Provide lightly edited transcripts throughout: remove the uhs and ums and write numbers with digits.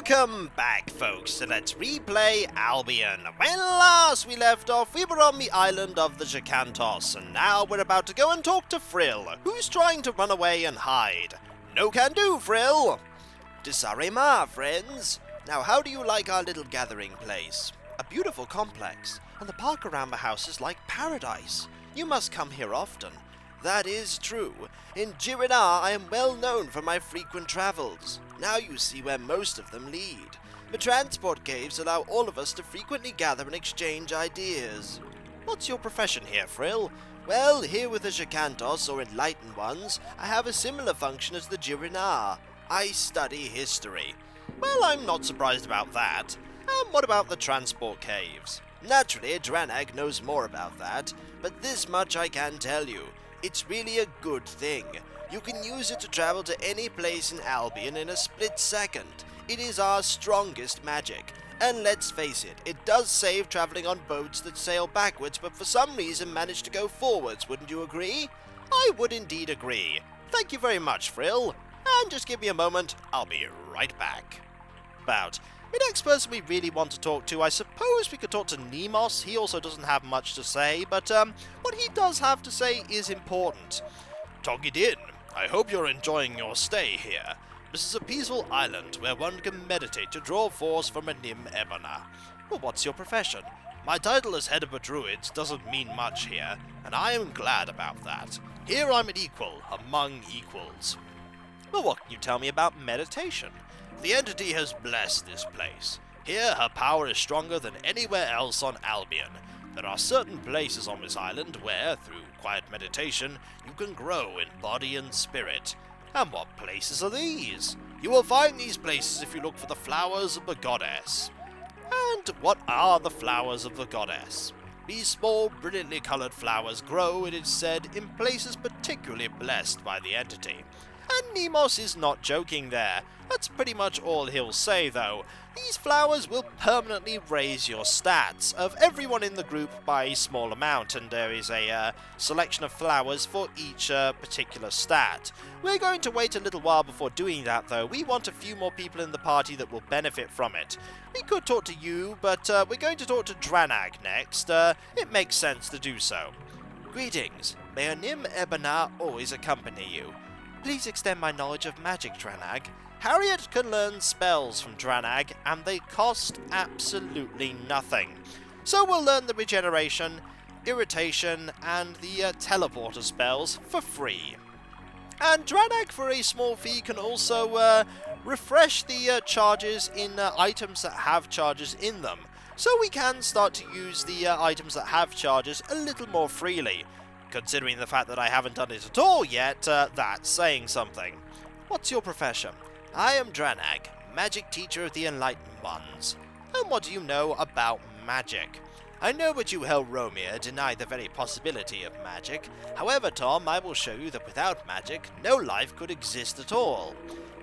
Welcome back, folks, so let's replay Albion. When last we left off, we were on the island of the Dji Cantos, and now we're about to go and talk to Frill, who's trying to run away and hide. No can do, Frill! Disarema, friends. Now, how do you like our little gathering place? A beautiful complex, and the park around the house is like paradise. You must come here often. That is true. In Dji I am well known for my frequent travels. Now you see where most of them lead. The transport caves allow all of us to frequently gather and exchange ideas. What's your profession here, Frill? Well, here with the Dji Cantos, or Enlightened Ones, I have a similar function as the Dji I study history. Well, I'm not surprised about that. And what about the transport caves? Naturally, Dranag knows more about that, but this much I can tell you. It's really a good thing. You can use it to travel to any place in Albion in a split second. It is our strongest magic. And let's face it, it does save traveling on boats that sail backwards but for some reason manage to go forwards, wouldn't you agree? I would indeed agree. Thank you very much, Frill. And just give me a moment, I'll be right back. The next person we really want to talk to, I suppose we could talk to Nemos. He also doesn't have much to say, but what he does have to say is important. Toggy Din, I hope you're enjoying your stay here. This is a peaceful island where one can meditate to draw force from a Nim Ebona. Well, what's your profession? My title as head of the druids doesn't mean much here, and I am glad about that. Here I'm an equal among equals. Well, what can you tell me about meditation? The entity has blessed this place. Here her power is stronger than anywhere else on Albion. There are certain places on this island where, through quiet meditation, you can grow in body and spirit. And what places are these? You will find these places if you look for the flowers of the goddess. And what are the flowers of the goddess? These small, brilliantly coloured flowers grow, it is said, in places particularly blessed by the entity. And Nemos is not joking there. That's pretty much all he'll say, though. These flowers will permanently raise your stats of everyone in the group by a small amount, and there is a selection of flowers for each particular stat. We're going to wait a little while before doing that, though. We want a few more people in the party that will benefit from it. We could talk to you, but we're going to talk to Dranag next. It makes sense to do so. Greetings. May a Nim Ebona always accompany you. Please extend my knowledge of magic, Dranag. Harriet can learn spells from Dranag, and they cost absolutely nothing. So we'll learn the regeneration, irritation, and the teleporter spells for free. And Dranag, for a small fee, can also refresh the charges in items that have charges in them. So we can start to use the items that have charges a little more freely. Considering the fact that I haven't done it at all yet, that's saying something. What's your profession? I am Dranag, magic teacher of the Enlightened Ones. And what do you know about magic? I know that you Helromir deny the very possibility of magic. However, Tom, I will show you that without magic, no life could exist at all.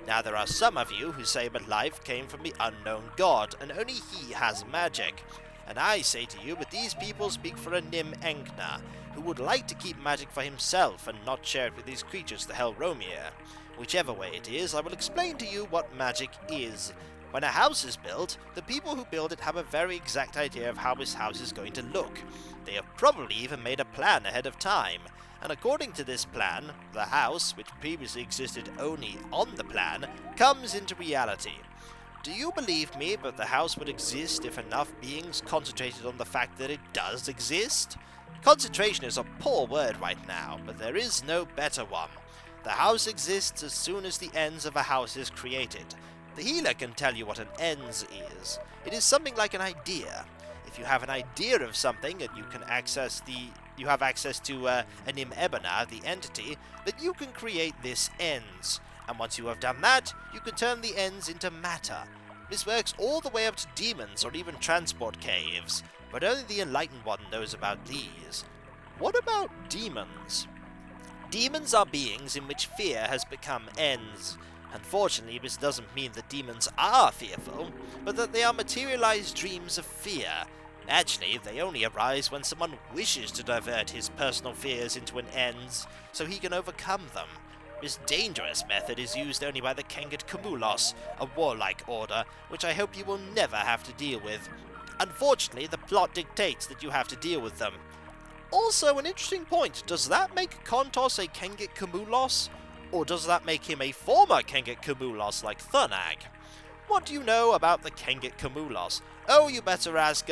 Now, there are some of you who say that life came from the unknown god, and only he has magic. And I say to you that these people speak for a Nim Enkna, who would like to keep magic for himself and not share it with these creatures, the Helromir. Whichever way it is, I will explain to you what magic is. When a house is built, the people who build it have a very exact idea of how this house is going to look. They have probably even made a plan ahead of time, and according to this plan, the house, which previously existed only on the plan, comes into reality. Do you believe me that the house would exist if enough beings concentrated on the fact that it does exist? Concentration is a poor word right now, but there is no better one. The house exists as soon as the ends of a house is created. The healer can tell you what an ends is. It is something like an idea. If you have an idea of something and you have access to an Nim Ebona, the entity, then you can create this ends. And once you have done that, you can turn the ends into matter. This works all the way up to demons or even transport caves, but only the Enlightened One knows about these. What about demons? Demons are beings in which fear has become ends. Unfortunately, this doesn't mean that demons are fearful, but that they are materialized dreams of fear. Actually, they only arise when someone wishes to divert his personal fears into an ends, so he can overcome them. This dangerous method is used only by the Kenget Kumulos, a warlike order, which I hope you will never have to deal with. Unfortunately, the plot dictates that you have to deal with them. Also, an interesting point, does that make Cantos a Kenget Kumulos? Or does that make him a former Kenget Kumulos like Thunag? What do you know about the Kenget Kumulos? Oh, you better ask,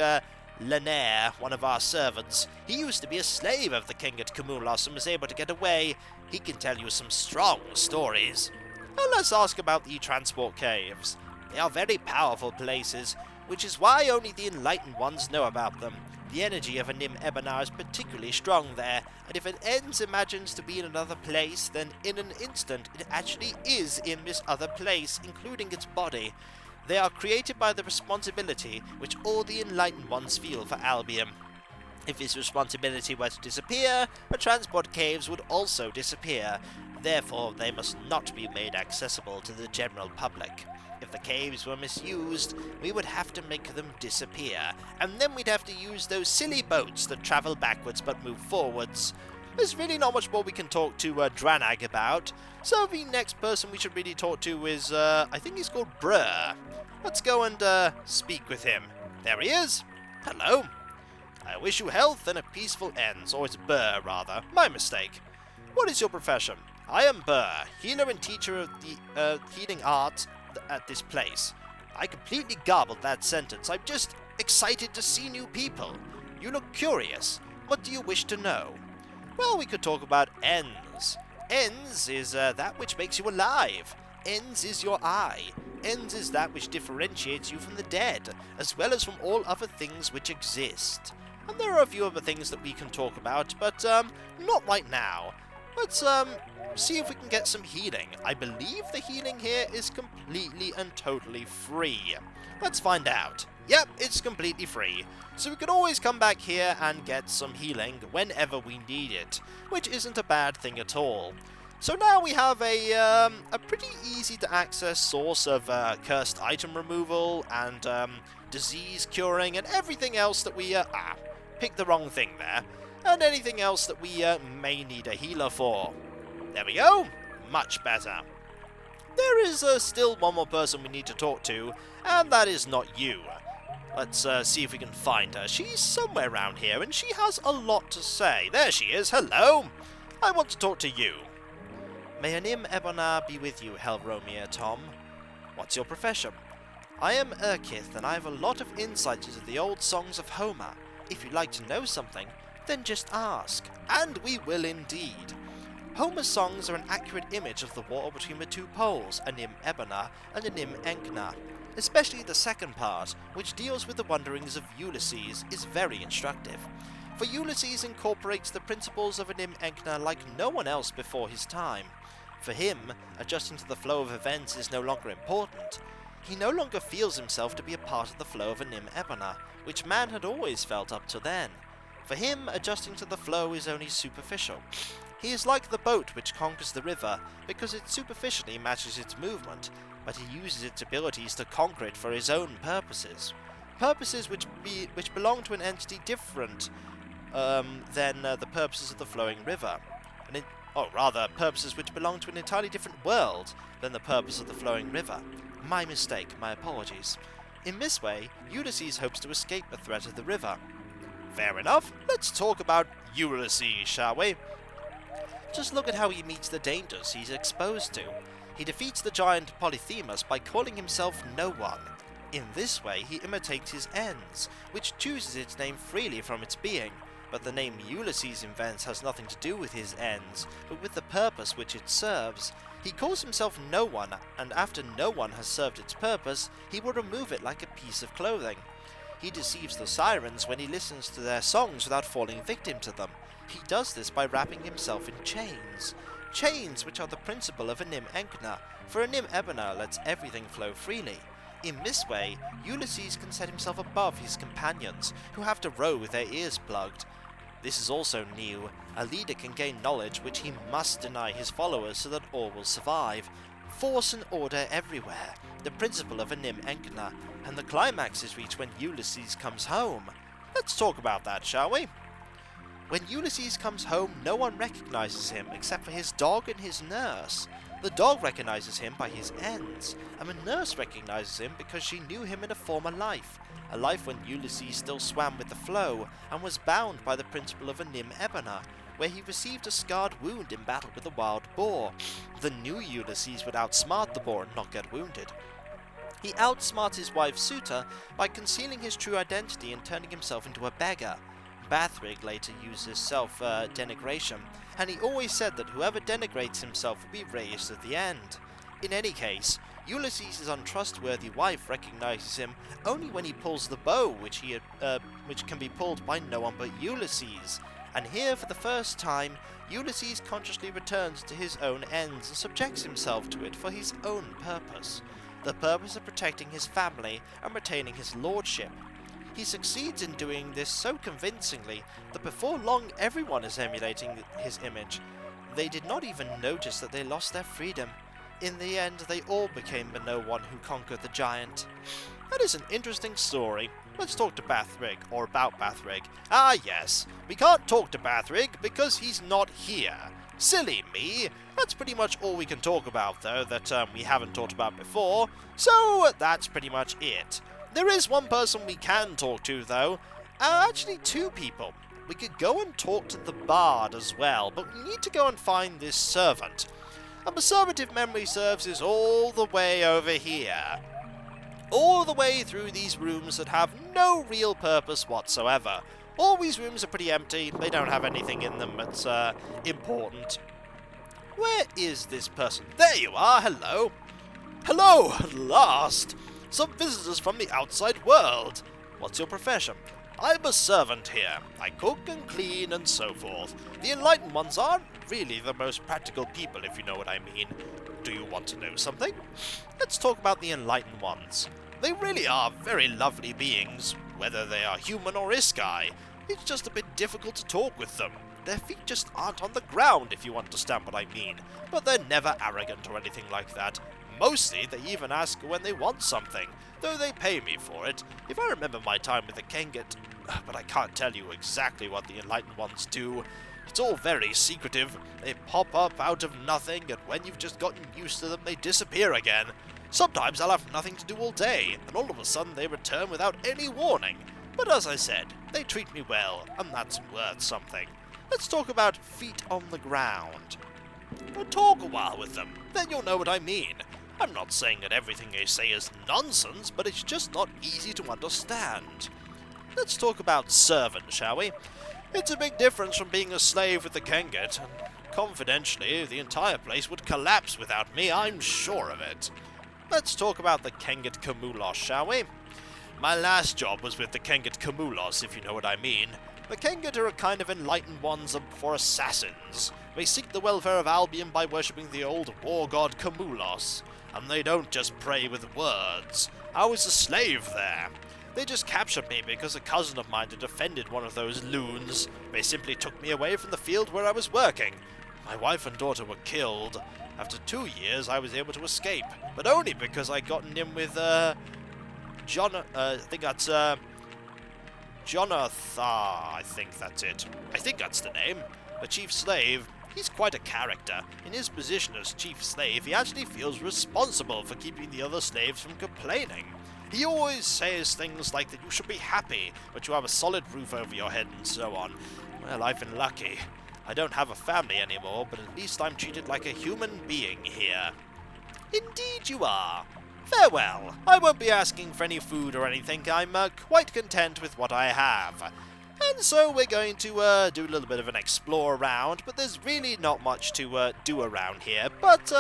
Lanaire, one of our servants. He used to be a slave of the Kenget Kumulos and was able to get away. He can tell you some strong stories. And let's ask about the transport caves. They are very powerful places, which is why only the enlightened ones know about them. The energy of a Nim Ebonar is particularly strong there, and if an Ends imagines to be in another place, then in an instant it actually is in this other place, including its body. They are created by the responsibility which all the enlightened ones feel for Albion. If this responsibility were to disappear, the transport caves would also disappear. Therefore, they must not be made accessible to the general public. If the caves were misused, we would have to make them disappear, and then we'd have to use those silly boats that travel backwards but move forwards. There's really not much more we can talk to Dranag about, so the next person we should really talk to is, I think he's called Brr. Let's go and speak with him. There he is. Hello. I wish you health and a peaceful ends, or it's Burr, rather. My mistake. What is your profession? I am Burr, healer and teacher of the healing art at this place. I completely garbled that sentence. I'm just excited to see new people. You look curious. What do you wish to know? Well, we could talk about ends. Ends is that which makes you alive. Ends is your eye. Ends is that which differentiates you from the dead, as well as from all other things which exist. And there are a few other things that we can talk about, but not right now. Let's see if we can get some healing. I believe the healing here is completely and totally free. Let's find out. Yep, it's completely free. So we can always come back here and get some healing whenever we need it, which isn't a bad thing at all. So now we have a pretty easy to access source of cursed item removal and disease curing and everything else that we picked the wrong thing there, and anything else that we may need a healer for. There we go. Much better. There is still one more person we need to talk to, and that is not you. Let's see if we can find her. She's somewhere around here, and she has a lot to say. There she is. Hello. I want to talk to you. May Nim Ebonar be with you, Helromir Tom. What's your profession? I am Urkith, and I have a lot of insight into the old songs of Homer. If you'd like to know something, then just ask. And we will indeed. Homer's songs are an accurate image of the war between the two poles, a Nim Ebonar and a Nim Enkna. Especially the second part, which deals with the wanderings of Ulysses, is very instructive. For Ulysses incorporates the principles of a Nim Enkna like no one else before his time. For him, adjusting to the flow of events is no longer important. He no longer feels himself to be a part of the flow of a Nim Ebonar, which man had always felt up to then. For him, adjusting to the flow is only superficial. He is like the boat which conquers the river, because it superficially matches its movement, but he uses its abilities to conquer it for his own purposes. Purposes which belong to an entity different than the purposes of the flowing river. Purposes which belong to an entirely different world than the purpose of the flowing river. My mistake, my apologies. In this way, Ulysses hopes to escape the threat of the river. Fair enough, let's talk about Ulysses, shall we? Just look at how he meets the dangers he's exposed to. He defeats the giant Polyphemus by calling himself No One. In this way, he imitates his ends, which chooses its name freely from its being. But the name Ulysses invents has nothing to do with his ends, but with the purpose which it serves. He calls himself No One, and after No One has served its purpose, he will remove it like a piece of clothing. He deceives the sirens when he listens to their songs without falling victim to them. He does this by wrapping himself in chains. Chains which are the principle of a Nim Enkna, for a Nim Ebonar lets everything flow freely. In this way, Ulysses can set himself above his companions, who have to row with their ears plugged. This is also new. A leader can gain knowledge which he must deny his followers so that all will survive. Force and order everywhere, the principle of a Nim Enkna, and the climax is reached when Ulysses comes home. Let's talk about that, shall we? When Ulysses comes home, no one recognizes him except for his dog and his nurse. The dog recognizes him by his ends, and the nurse recognizes him because she knew him in a former life, a life when Ulysses still swam with the flow and was bound by the principle of a Nim Ebona, where he received a scarred wound in battle with a wild boar. The new Ulysses would outsmart the boar and not get wounded. He outsmarts his wife Suta by concealing his true identity and turning himself into a beggar. Bathrig later uses self-denigration, and he always said that whoever denigrates himself will be raised at the end. In any case, Ulysses' untrustworthy wife recognizes him only when he pulls the bow, which can be pulled by no one but Ulysses. And here, for the first time, Ulysses consciously returns to his own ends and subjects himself to it for his own purpose. The purpose of protecting his family and retaining his lordship. He succeeds in doing this so convincingly that before long everyone is emulating his image. They did not even notice that they lost their freedom. In the end, they all became the no one who conquered the giant. That is an interesting story. Let's talk to Bathrig, or about Bathrig. Ah yes, we can't talk to Bathrig because he's not here. Silly me. That's pretty much all we can talk about, though, that we haven't talked about before. So that's pretty much it. There is one person we can talk to, though. Actually, two people. We could go and talk to the bard as well, but we need to go and find this servant. And the servant, if memory serves, is all the way over here. All the way through these rooms that have no real purpose whatsoever. All these rooms are pretty empty. They don't have anything in them that's important. Where is this person? There you are. Hello. Hello, at last. Some visitors from the outside world. What's your profession? I'm a servant here. I cook and clean and so forth. The enlightened ones aren't really the most practical people, if you know what I mean. Do you want to know something? Let's talk about the enlightened ones. They really are very lovely beings, whether they are human or Iskai. It's just a bit difficult to talk with them. Their feet just aren't on the ground, if you understand what I mean. But they're never arrogant or anything like that. Mostly, they even ask when they want something, though they pay me for it, if I remember my time with the Kenget. But I can't tell you exactly what the enlightened ones do. It's all very secretive. They pop up out of nothing, and when you've just gotten used to them, they disappear again. Sometimes I'll have nothing to do all day, and all of a sudden they return without any warning. But as I said, they treat me well, and that's worth something. Let's talk about feet on the ground. I'll talk a while with them, then you'll know what I mean. I'm not saying that everything they say is nonsense, but it's just not easy to understand. Let's talk about servant, shall we? It's a big difference from being a slave with the Kenget, and confidentially, the entire place would collapse without me, I'm sure of it. Let's talk about the Kenget Kamulos, shall we? My last job was with the Kenget Kamulos, if you know what I mean. The Kenget are a kind of enlightened ones for assassins. They seek the welfare of Albion by worshipping the old war god Kamulos. And they don't just pray with words. I was a slave there. They just captured me because a cousin of mine had defended one of those loons. They simply took me away from the field where I was working. My wife and daughter were killed. After 2 years, I was able to escape, but only because I gotten in with, Jonathan, I think that's it. I think that's the name. The chief slave. He's quite a character. In his position as chief slave, he actually feels responsible for keeping the other slaves from complaining. He always says things like that you should be happy, but you have a solid roof over your head and so on. Well, I've been lucky. I don't have a family anymore, but at least I'm treated like a human being here. Indeed you are. Farewell. I won't be asking for any food or anything. I'm quite content with what I have. And so we're going to do a little bit of an explore around, but there's really not much to do around here, but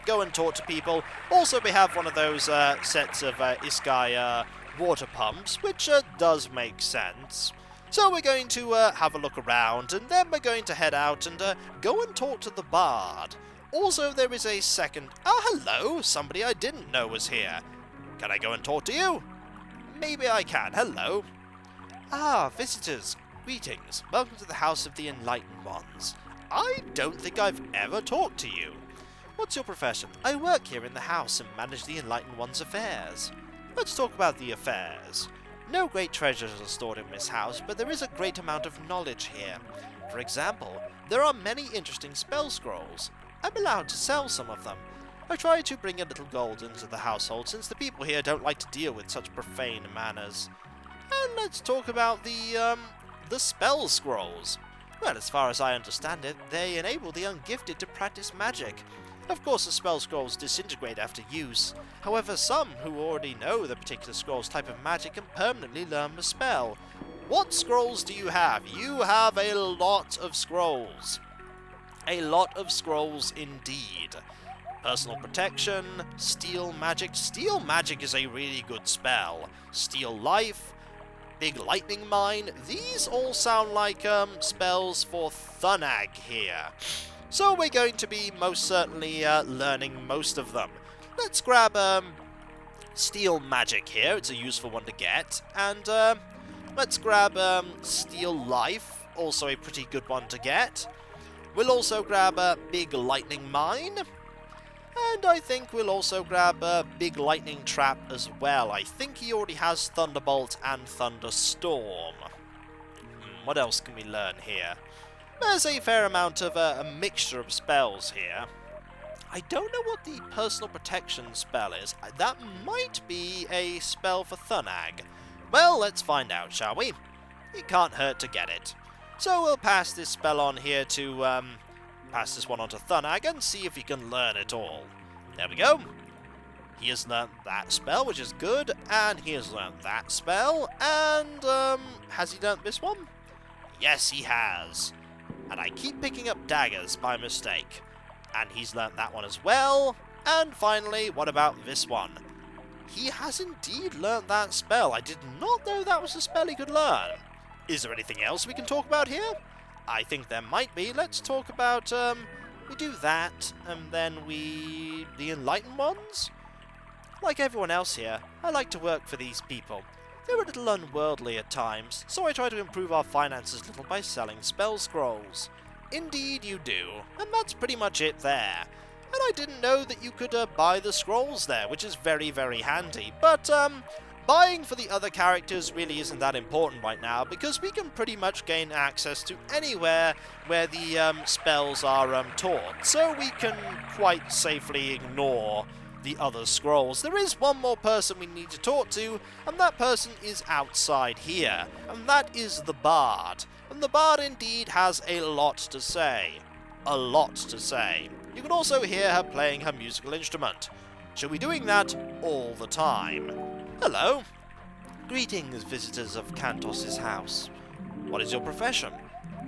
go and talk to people. Also, we have one of those sets of Iskai water pumps, which does make sense. So we're going to have a look around, and then we're going to head out and go and talk to the bard. Also, there is a second... Oh, hello! Somebody I didn't know was here. Can I go and talk to you? Maybe I can. Hello. Ah, visitors. Greetings. Welcome to the House of the Enlightened Ones. I don't think I've ever talked to you. What's your profession? I work here in the house and manage the Enlightened Ones' affairs. Let's talk about the affairs. No great treasures are stored in this house, but there is a great amount of knowledge here. For example, there are many interesting spell scrolls. I'm allowed to sell some of them. I try to bring a little gold into the household, since the people here don't like to deal with such profane manners. And let's talk about the spell scrolls. Well, as far as I understand it, they enable the ungifted to practice magic. Of course, the spell scrolls disintegrate after use. However, some who already know the particular scroll's type of magic can permanently learn the spell. What scrolls do you have? You have a lot of scrolls. A lot of scrolls indeed. Personal protection, steal magic. Steal magic is a really good spell. Steal life, big lightning mine. These all sound like spells for Thunag here. So we're going to be most certainly learning most of them. Let's grab steal magic here. It's a useful one to get. And let's grab steal life. Also a pretty good one to get. We'll also grab a big lightning mine. And I think we'll also grab a big lightning trap as well. I think he already has Thunderbolt and Thunderstorm. What else can we learn here? There's a fair amount of a mixture of spells here. I don't know what the personal protection spell is. That might be a spell for Thunag. Well, let's find out, shall we? It can't hurt to get it. So we'll pass this spell on here to, pass this one on to Thunag and see if he can learn it all. There we go. He has learnt that spell, which is good, and he has learnt that spell, and, has he learnt this one? Yes, he has. And I keep picking up daggers by mistake. And he's learnt that one as well. And finally, what about this one? He has indeed learnt that spell. I did not know that was a spell he could learn. Is there anything else we can talk about here? I think there might be. Let's talk about, we do that, and then the Enlightened ones? Like everyone else here, I like to work for these people. They're a little unworldly at times, so I try to improve our finances a little by selling spell scrolls. Indeed you do, and that's pretty much it there. And I didn't know that you could buy the scrolls there, which is very, very handy. But, buying for the other characters really isn't that important right now, because we can pretty much gain access to anywhere where the spells are taught, so we can quite safely ignore the other scrolls. There is one more person we need to talk to, and that person is outside here, and that is the Bard. And the Bard indeed has a lot to say. A lot to say. You can also hear her playing her musical instrument. She'll be doing that all the time. Hello. Greetings, visitors of Cantos' house. What is your profession?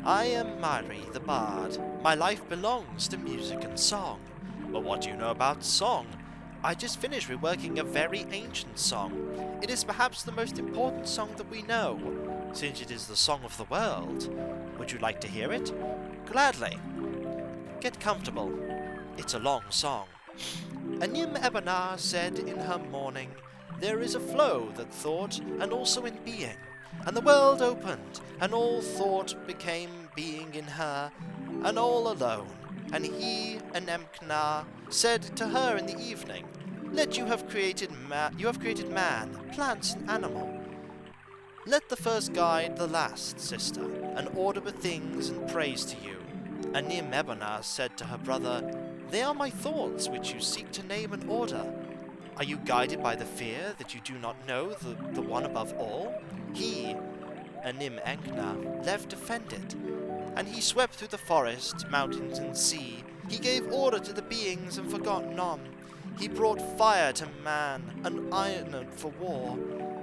I am Mari, the Bard. My life belongs to music and song. But what do you know about song? I just finished reworking a very ancient song. It is perhaps the most important song that we know, since it is the song of the world. Would you like to hear it? Gladly. Get comfortable. It's a long song. Anim Ebenar said in her morning, there is a flow that thought, and also in being, and the world opened, and all thought became being in her, and all alone. And he, Anemknar, said to her in the evening, you have created man, plants and animal. Let the first guide the last, sister, and order the things and praise to you. Anim Ebenar said to her brother, they are my thoughts which you seek to name and order. Are you guided by the fear that you do not know the one above all? He, Anim Enknar, left offended, and he swept through the forest, mountains, and sea. He gave order to the beings and forgot none. He brought fire to man, and iron for war.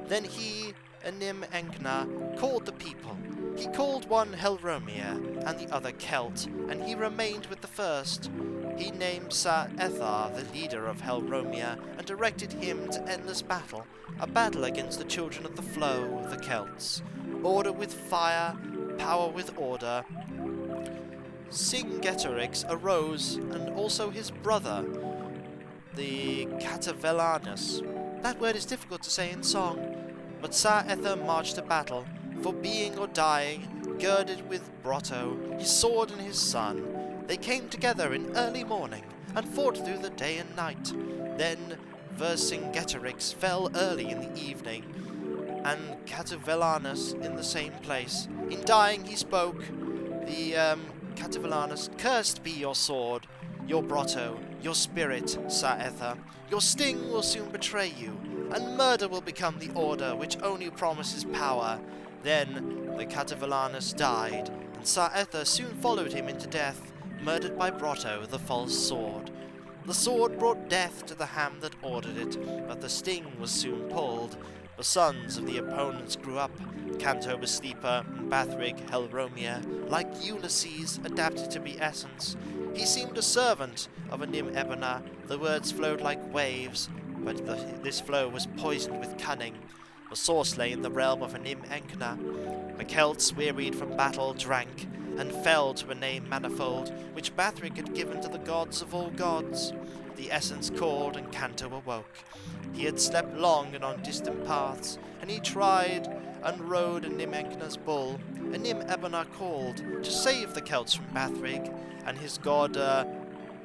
Then he, Anim Enknar, called the people. He called one Helromia, and the other Celt, and he remained with the first. He named Sir Ethar, the leader of Helromia, and directed him to endless battle, a battle against the children of the Flow, the Celts. Order with fire, power with order. Singetorix arose, and also his brother, the Catavelanus. That word is difficult to say in song, but Sir Ethar marched to battle, for being or dying, girded with Brotto, his sword and his son. They came together in early morning, and fought through the day and night. Then Vercingetorix fell early in the evening, and Catavillanus in the same place. In dying he spoke. The Catavillanus, cursed be your sword, your grotto, your spirit, Saether. Your sting will soon betray you, and murder will become the order which only promises power. Then the Catavillanus died, and Saether soon followed him into death, murdered by Brotto, the false sword. The sword brought death to the hand that ordered it, but the sting was soon pulled. The sons of the opponents grew up. Canto was Sleeper, and Bathrig held Romea. Like Ulysses, adapted to be essence. He seemed a servant of a Nim Ebona. The words flowed like waves, but this flow was poisoned with cunning. The source lay in the realm of a Nim Enkna. The Celts, wearied from battle, drank, and fell to a name manifold, which Bathrig had given to the gods of all gods. The essence called, and Canto awoke. He had slept long and on distant paths, and he tried and rode a Nim Enkna's bull. A Nim Ebona called to save the Celts from Bathrig and his god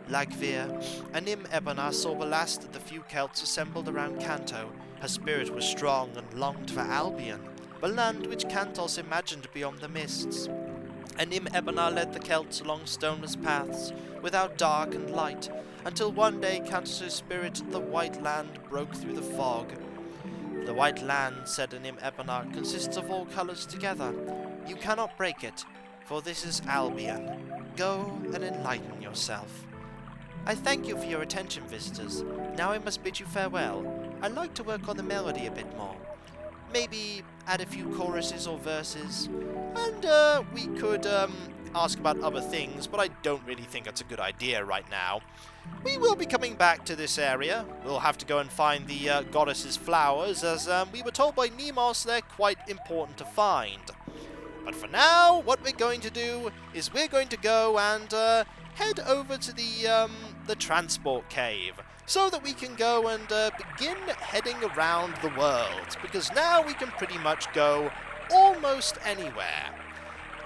Lagvir. A Nim Ebona saw the last of the few Celts assembled around Canto. Her spirit was strong and longed for Albion, the land which Cantos imagined beyond the mists. And Nim Ebona led the Celts along stoneless paths, without dark and light, until one day Cantos' spirit, the White Land, broke through the fog. The White Land, said Nim Ebona, consists of all colours together. You cannot break it, for this is Albion. Go and enlighten yourself. I thank you for your attention, visitors. Now I must bid you farewell. I'd like to work on the melody a bit more. Maybe add a few choruses or verses, and we could ask about other things, but I don't really think that's a good idea right now. We will be coming back to this area. We'll have to go and find the goddess's flowers, as we were told by Nemos they're quite important to find. But for now, what we're going to do is we're going to go and head over to the transport cave, so that we can go and begin heading around the world, because now we can pretty much go almost anywhere.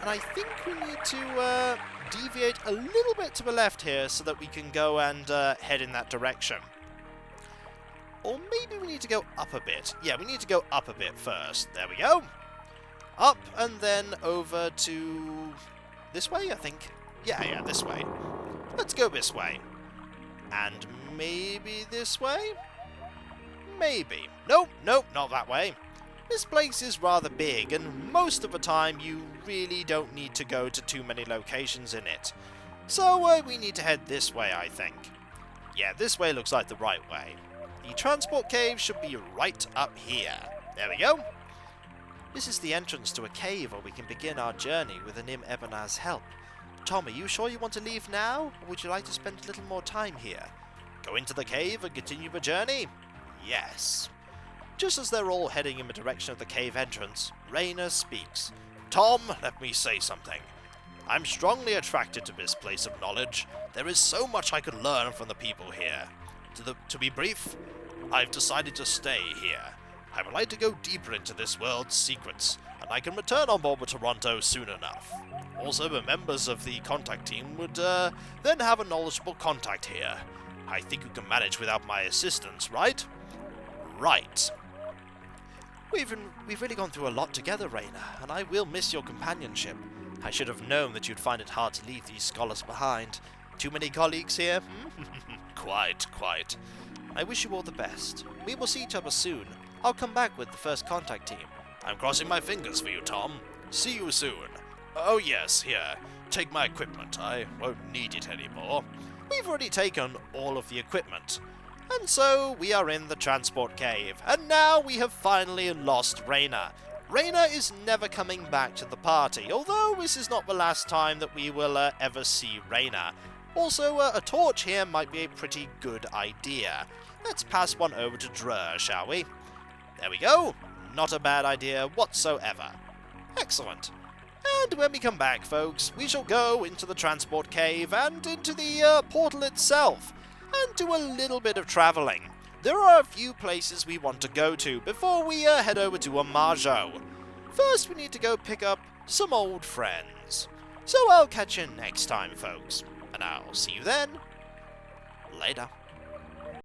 And I think we need to deviate a little bit to the left here so that we can go and head in that direction. Or maybe we need to go up a bit. Yeah, we need to go up a bit first. There we go. Up and then over to this way, I think. Yeah, this way. Let's go this way. And maybe this way? Maybe. Nope, not that way. This place is rather big, and most of the time you really don't need to go to too many locations in it. So we need to head this way, I think. Yeah, this way looks like the right way. The transport cave should be right up here. There we go. This is the entrance to a cave where we can begin our journey with Nim Ebona's help. Tom, are you sure you want to leave now, or would you like to spend a little more time here? Go into the cave and continue the journey? Yes. Just as they're all heading in the direction of the cave entrance, Raina speaks. Tom, let me say something. I'm strongly attracted to this place of knowledge. There is so much I could learn from the people here. To be brief, I've decided to stay here. I would like to go deeper into this world's secrets, and I can return on board with Toronto soon enough. Also, the members of the contact team would then have a knowledgeable contact here. I think you can manage without my assistance, right? Right. We've really gone through a lot together, Raina, and I will miss your companionship. I should have known that you'd find it hard to leave these scholars behind. Too many colleagues here? Quite. I wish you all the best. We will see each other soon. I'll come back with the first contact team. I'm crossing my fingers for you, Tom. See you soon. Oh yes, here. Take my equipment. I won't need it anymore. We've already taken all of the equipment. And so we are in the transport cave, and now we have finally lost Raina. Raina is never coming back to the party, although this is not the last time that we will ever see Raina. Also, a torch here might be a pretty good idea. Let's pass one over to Drur, shall we? There we go. Not a bad idea whatsoever. Excellent. And when we come back, folks, we shall go into the transport cave and into the portal itself, and do a little bit of travelling. There are a few places we want to go to before we head over to Amajo. First, we need to go pick up some old friends. So I'll catch you next time, folks, and I'll see you then. Later.